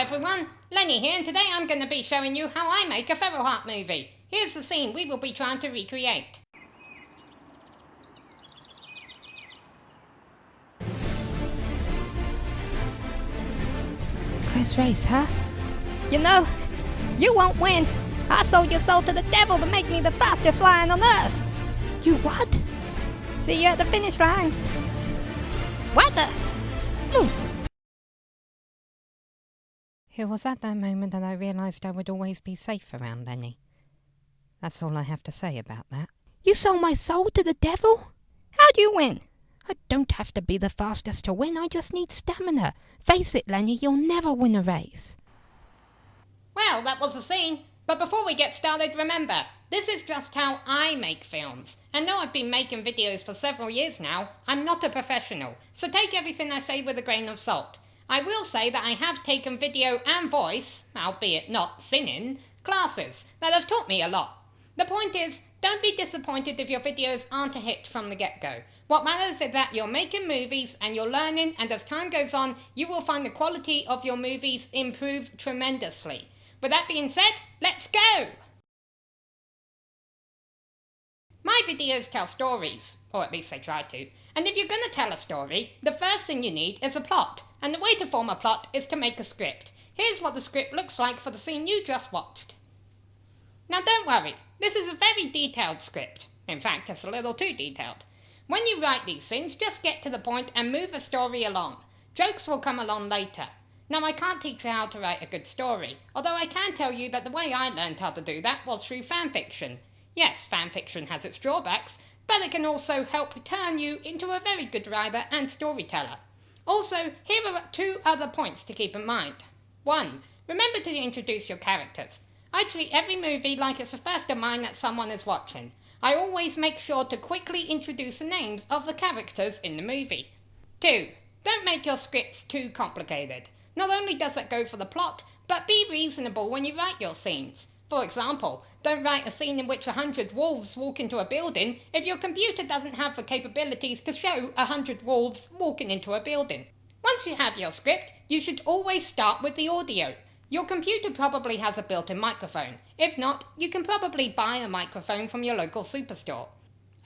everyone, Lenny here, and today I'm going to be showing you how I make a Feral Heart movie. Here's the scene we will be trying to recreate. Close race, huh? You know, you won't win. I sold your soul to the devil to make me the fastest flying on Earth. You what? See you at the finish line. What the? Ooh. It was at that moment that I realized I would always be safe around Lenny. That's all I have to say about that. You sold my soul to the devil? How'd you win? I don't have to be the fastest to win, I just need stamina. Face it, Lenny, you'll never win a race. Well, that was the scene. But before we get started, remember, this is just how I make films. And though I've been making videos for several years now, I'm not a professional. So take everything I say with a grain of salt. I will say that I have taken video and voice, albeit not singing, classes that have taught me a lot. The point is, don't be disappointed if your videos aren't a hit from the get-go. What matters is that you're making movies and you're learning, and as time goes on, you will find the quality of your movies improve tremendously. With that being said, let's go! My videos tell stories, or at least they try to. And if you're going to tell a story, the first thing you need is a plot. And the way to form a plot is to make a script. Here's what the script looks like for the scene you just watched. Now don't worry, this is a very detailed script. In fact, it's a little too detailed. When you write these things, just get to the point and move a story along. Jokes will come along later. Now I can't teach you how to write a good story, although I can tell you that the way I learned how to do that was through fanfiction. Yes, fanfiction has its drawbacks, but it can also help turn you into a very good writer and storyteller. Also, here are 2 other points to keep in mind. 1. Remember to introduce your characters. I treat every movie like it's the first of mine that someone is watching. I always make sure to quickly introduce the names of the characters in the movie. 2. Don't make your scripts too complicated. Not only does it go for the plot, but be reasonable when you write your scenes. For example, don't write a scene in which 100 wolves walk into a building if your computer doesn't have the capabilities to show 100 wolves walking into a building. Once you have your script, you should always start with the audio. Your computer probably has a built-in microphone. If not, you can probably buy a microphone from your local superstore.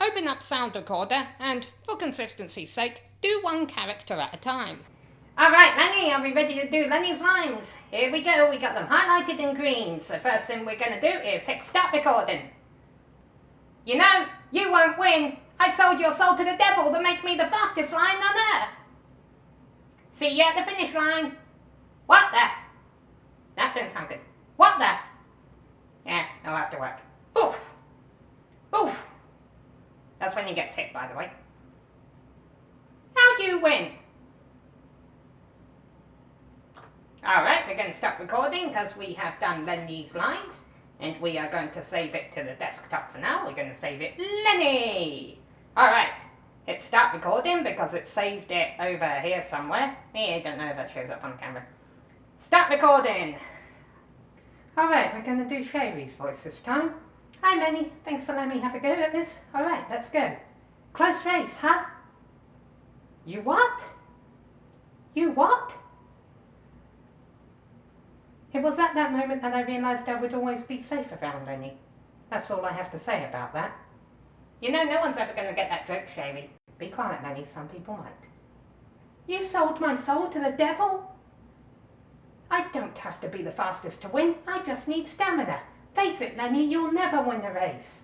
Open up Sound Recorder and, for consistency's sake, do one character at a time. Alright, Lenny, are we ready to do Lenny's lines? Here we go, we got them highlighted in green, so first thing we're going to do is hit start recording. You know, you won't win. I sold your soul to the devil to make me the fastest flying on Earth. See you at the finish line. What the? That didn't sound good. What the? Yeah, it'll have to work. Oof. Oof. That's when he gets hit, by the way. How do you win? Alright, we're going to stop recording because we have done Lenny's lines. And we are going to save it to the desktop for now. We're going to save it Lenny! Alright, hit start recording because it saved it over here somewhere. I don't know if that shows up on camera. Start recording! Alright, we're going to do Sherry's voice this time. Hi Lenny, thanks for letting me have a go at this. Alright, let's go. Close race, huh? You what? You what? It was at that moment that I realised I would always be safe around Lenny. That's all I have to say about that. You know, no one's ever going to get that joke, Sherry. Be quiet, Lenny, some people might. You sold my soul to the devil? I don't have to be the fastest to win, I just need stamina. Face it, Lenny, you'll never win a race.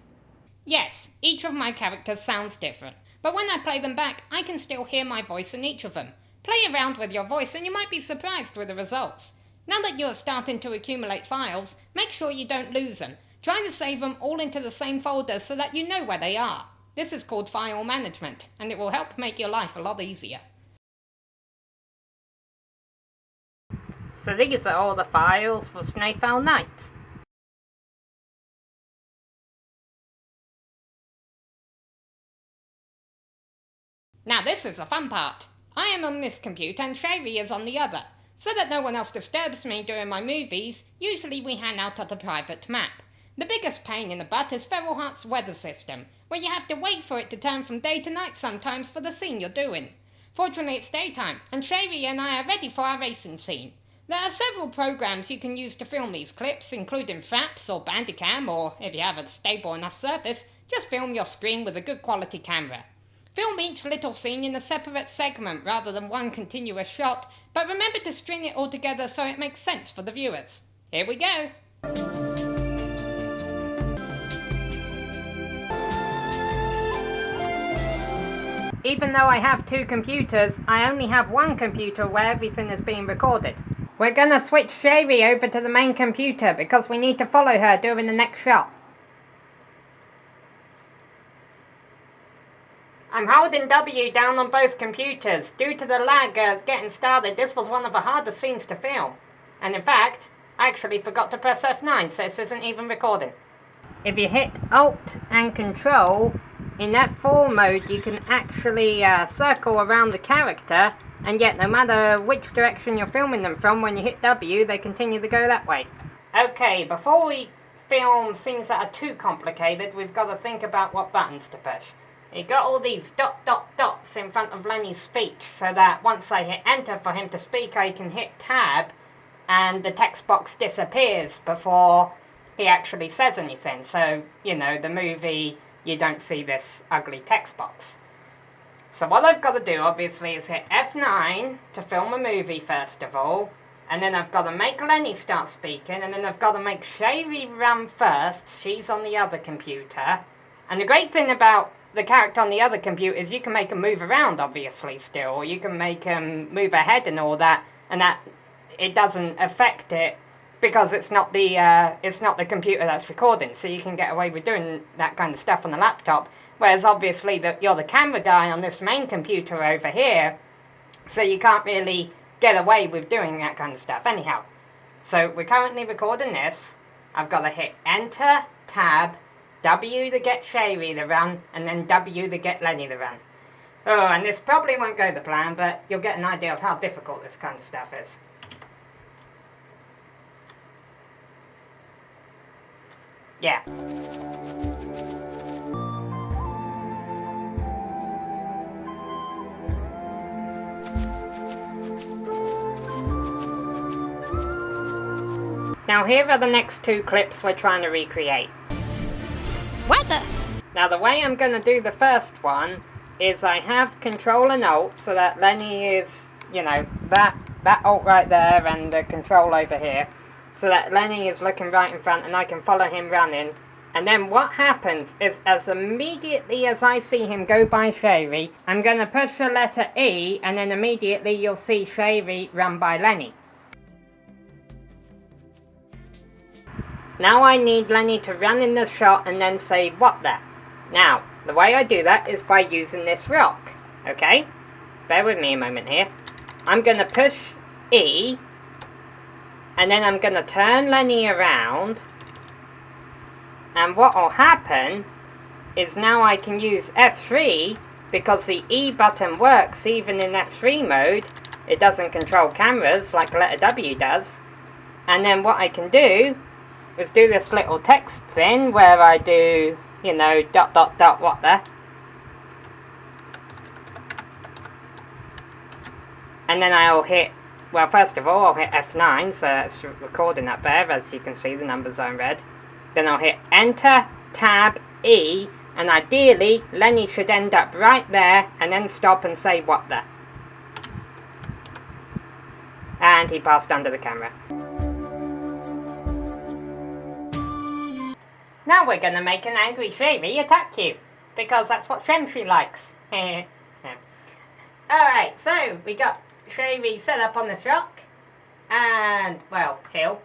Yes, each of my characters sounds different, but when I play them back, I can still hear my voice in each of them. Play around with your voice and you might be surprised with the results. Now that you're starting to accumulate files, make sure you don't lose them. Try to save them all into the same folder so that you know where they are. This is called file management, and it will help make your life a lot easier. So these are all the files for Snowfall Nights. Now this is the fun part. I am on this computer and Sherry is on the other. So that no one else disturbs me during my movies, usually we hang out at a private map. The biggest pain in the butt is Feral Heart's weather system, where you have to wait for it to turn from day to night sometimes for the scene you're doing. Fortunately it's daytime, and Sherry and I are ready for our racing scene. There are several programs you can use to film these clips, including Fraps or Bandicam, or if you have a stable enough surface, just film your screen with a good quality camera. Film each little scene in a separate segment rather than one continuous shot, but remember to string it all together so it makes sense for the viewers. Here we go! Even though I have two computers, I only have one computer where everything is being recorded. We're gonna switch Sherry over to the main computer because we need to follow her during the next shot. I'm holding W down on both computers. Due to the lag getting started, this was one of the hardest scenes to film. And in fact, I actually forgot to press F9, so this isn't even recording. If you hit Alt and Control, in F4 mode you can actually circle around the character, and yet no matter which direction you're filming them from, when you hit W, they continue to go that way. Okay, before we film scenes that are too complicated, we've got to think about what buttons to push. You got all these dots in front of Lenny's speech, so that once I hit enter for him to speak, I can hit tab, and the text box disappears before he actually says anything. So, you know, the movie, you don't see this ugly text box. So what I've got to do, obviously, is hit F9 to film a movie, first of all, and then I've got to make Lenny start speaking, and then I've got to make Sherry run first. She's on the other computer. And the great thing about the character on the other computer is you can make him move around, obviously, still, or you can make him move ahead and all that, and that it doesn't affect it because it's not the computer that's recording, so you can get away with doing that kind of stuff on the laptop. Whereas obviously you're the camera guy on this main computer over here, so you can't really get away with doing that kind of stuff. Anyhow, so we're currently recording this. I've got to hit enter, tab, W to get Sherry to run, and then W to get Lenny to run. Oh, and this probably won't go to plan, but you'll get an idea of how difficult this kind of stuff is. Yeah. Now here are the next two clips we're trying to recreate. What the? Now the way I'm going to do the first one is I have Control and Alt so that Lenny is, you know, that Alt right there and the Control over here, so that Lenny is looking right in front and I can follow him running. And then what happens is, as immediately as I see him go by Sherry, I'm going to push the letter E, and then immediately you'll see Sherry run by Lenny. Now I need Lenny to run in the shot and then say, "What the?" Now, the way I do that is by using this rock, okay? Bear with me a moment here. I'm going to push E, and then I'm going to turn Lenny around, and what will happen is now I can use F3, because the E button works even in F3 mode. It doesn't control cameras like the letter W does. And then what I can do is do this little text thing where I do, you know, ... what the. And then I'll hit, well, first of all, I'll hit F9, so that's recording up there. As you can see, the numbers are in red. Then I'll hit Enter, Tab, E, and ideally, Lenny should end up right there, and then stop and say, "What the?" And he passed under the camera. Now we're going to make an angry Sherry attack you, because that's what Sherry likes. Alright, so we got Sherry set up on this rock, and, well, hill.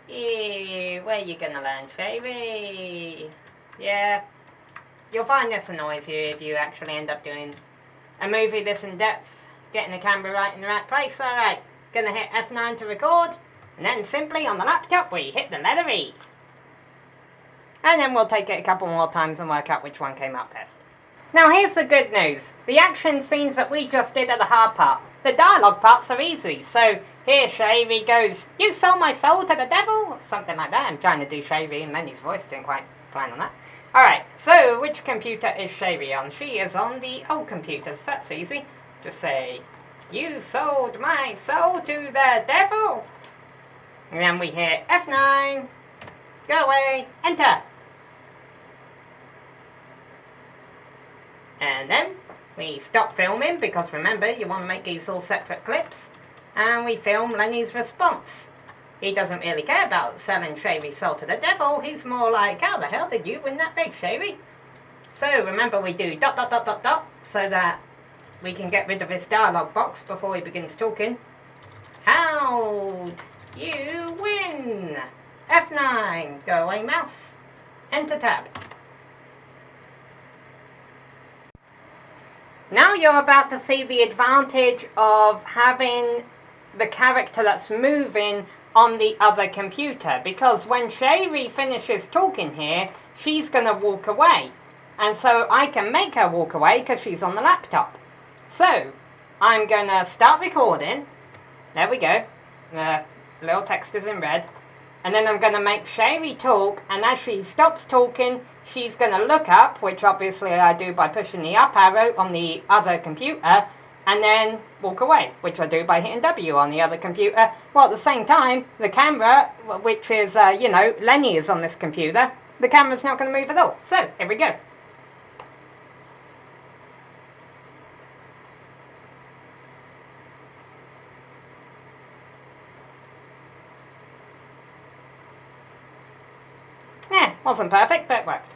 Ew, where you gonna land, Sherry? Yeah, you'll find this annoys you if you actually end up doing a movie this in depth, getting the camera right in the right place. Alright, gonna hit F9 to record, and then simply on the laptop we hit the letter E. And then we'll take it a couple more times and work out which one came out best. Now here's the good news. The action scenes that we just did are the hard part. The dialogue parts are easy. So here Sherry goes, "You sold my soul to the devil?" Or something like that. I'm trying to do Sherry in Lenny's voice. Didn't quite plan on that. Alright, so which computer is Sherry on? She is on the old computer. So that's easy. Just say You sold my soul to the devil. And then we hit F9. Go away. Enter. And then we stop filming because remember you want to make these all separate clips. And we film Lenny's response. He doesn't really care about selling Shavy's soul to the devil. He's more like, how the hell did you win that big, Shavy? So remember we do ... so that we can get rid of his dialogue box before he begins talking. How'd you win? F9. Go away, mouse. Enter tab. Now you're about to see the advantage of having the character that's moving on the other computer, because when Sherry finishes talking here, she's going to walk away. And so I can make her walk away because she's on the laptop. So, I'm going to start recording. There we go. The little text is in red. And then I'm going to make Sherry talk, and as she stops talking, she's going to look up, which obviously I do by pushing the up arrow on the other computer, and then walk away, which I do by hitting W on the other computer. Well, at the same time, the camera, which is, Lenny is on this computer, the camera's not going to move at all. So, here we go. Wasn't perfect, but it worked.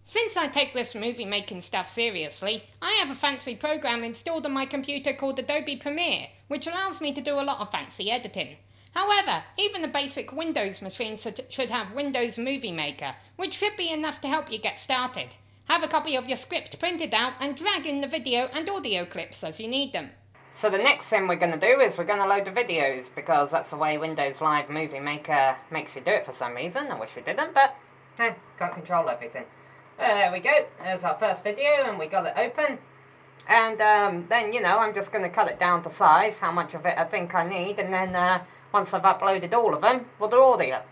Since I take this movie making stuff seriously, I have a fancy program installed on my computer called Adobe Premiere, which allows me to do a lot of fancy editing. However, even a basic Windows machine should have Windows Movie Maker, which should be enough to help you get started. Have a copy of your script printed out and drag in the video and audio clips as you need them. So the next thing we're going to do is we're going to load the videos, because that's the way Windows Live Movie Maker makes you do it for some reason. I wish it didn't, but can't control everything. There we go. There's our first video, and we got it open. And then, I'm just going to cut it down to size, how much of it I think I need, and then once I've uploaded all of them, we'll do audio.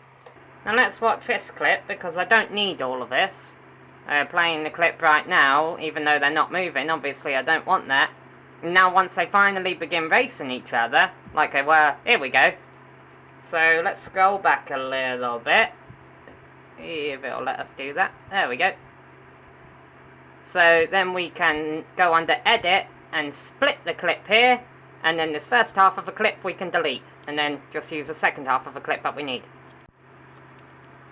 Now let's watch this clip, because I don't need all of this. Playing the clip right now, even though they're not moving, obviously I don't want that. Now once they finally begin racing each other, like they were, here we go. So let's scroll back a little bit, if it'll let us do that. There we go. So then we can go under edit and split the clip here, and then this first half of a clip we can delete, and then just use the second half of a clip that we need.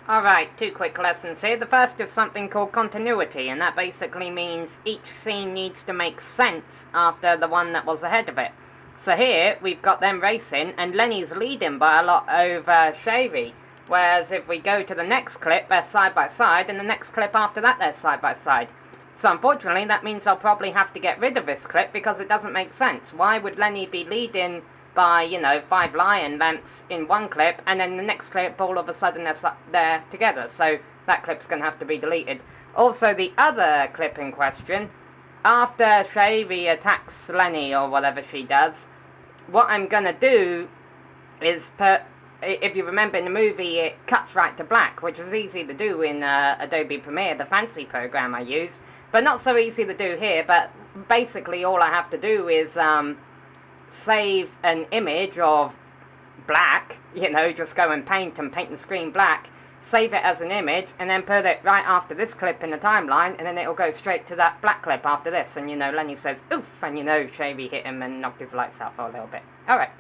Alright, 2 quick lessons here. The first is something called continuity, and that basically means each scene needs to make sense after the one that was ahead of it. So here, we've got them racing, and Lenny's leading by a lot over Sherry. Whereas if we go to the next clip, they're side by side, and the next clip after that, they're side by side. So unfortunately, that means I'll probably have to get rid of this clip, because it doesn't make sense. Why would Lenny be leading by, 5 lion lengths in one clip, and then the next clip all of a sudden they're together? So that clip's going to have to be deleted. Also, the other clip in question, after Sherry attacks Lenny or whatever she does, what I'm going to do is if you remember in the movie, it cuts right to black, which is easy to do in Adobe Premiere, the fancy program I use, but not so easy to do here. But basically all I have to do is save an image of black, just go and paint the screen black, save it as an image, and then put it right after this clip in the timeline, and then it'll go straight to that black clip after this, and Lenny says, oof, and Shavy hit him and knocked his lights out for a little bit. Alright.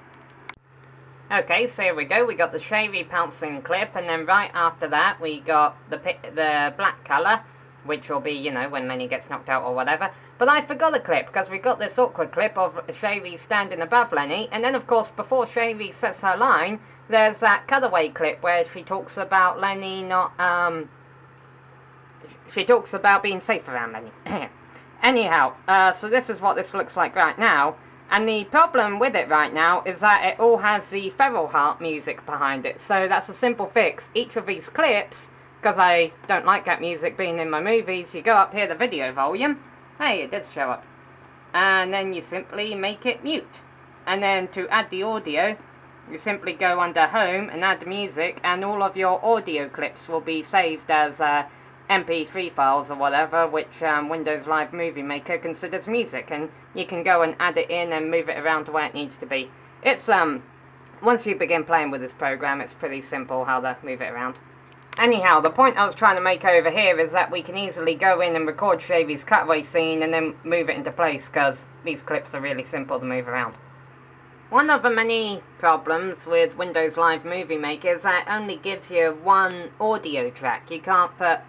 Okay, so here we go, we got the Shavy pouncing clip, and then right after that we got the black colour, which will be, when Lenny gets knocked out or whatever. But I forgot a clip, because we got this awkward clip of Shavy standing above Lenny, and then of course before Shavy says her line, there's that cutaway clip where she talks about Lenny not, she talks about being safe around Lenny. Anyhow, so this is what this looks like right now, and the problem with it right now is that it all has the Feral Heart music behind it, so that's a simple fix. Each of these clips, because I don't like that music being in my movies, you go up here, the video volume, hey, it did show up, and then you simply make it mute, and then to add the audio, you simply go under home and add the music, and all of your audio clips will be saved as MP3 files or whatever, which Windows Live Movie Maker considers music, and you can go and add it in and move it around to where it needs to be. It's, once you begin playing with this program, it's pretty simple how to move it around. Anyhow, the point I was trying to make over here is that we can easily go in and record Shavy's cutaway scene and then move it into place, because these clips are really simple to move around. One of the many problems with Windows Live Movie Maker is that it only gives you one audio track. You can't put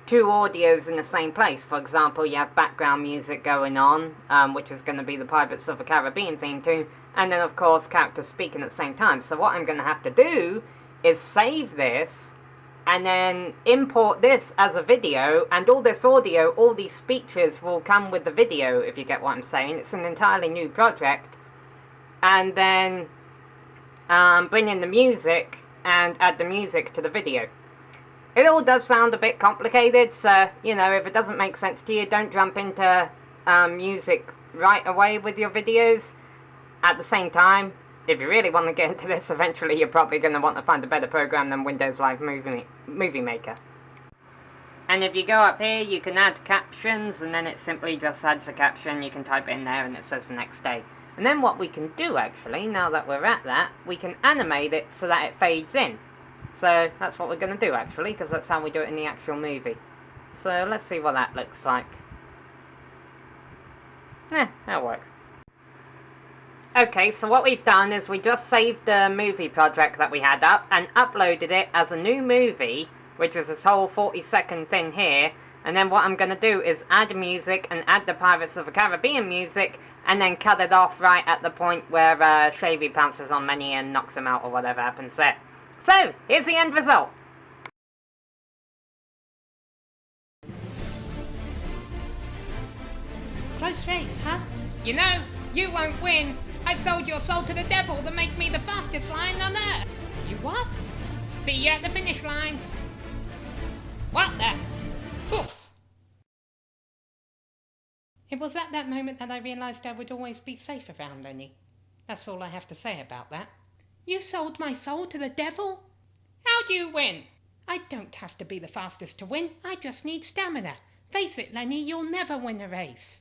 two audios in the same place. For example, you have background music going on, which is going to be the Pirates of the Caribbean theme tune, and then of course characters speaking at the same time. So what I'm going to have to do is save this, and then import this as a video, and all this audio, all these speeches will come with the video, if you get what I'm saying. It's an entirely new project. And then bring in the music and add the music to the video. It all does sound a bit complicated, so, you know, if it doesn't make sense to you, don't jump into music right away with your videos. At the same time, if you really want to get into this, eventually you're probably going to want to find a better program than Windows Live Movie Maker. And if you go up here, you can add captions, and then it simply just adds a caption. You can type it in there and it says the next day. And then what we can do, actually, now that we're at that, we can animate it so that it fades in. So that's what we're going to do, actually, because that's how we do it in the actual movie. So let's see what that looks like. That'll work. Okay, so what we've done is we just saved the movie project that we had up and uploaded it as a new movie, which is this whole 40-second thing here. And then what I'm going to do is add music and add the Pirates of the Caribbean music, and then cut it off right at the point where Shavy pounces on Manny and knocks him out or whatever happens there. So, here's the end result. Close race, huh? You know, you won't win. I sold your soul to the devil to make me the fastest lion on Earth. You what? See you at the finish line. What the? Oof. It was at that moment that I realised I would always be safe around Lenny. That's all I have to say about that. You sold my soul to the devil? How do you win? I don't have to be the fastest to win. I just need stamina. Face it, Lenny, you'll never win a race.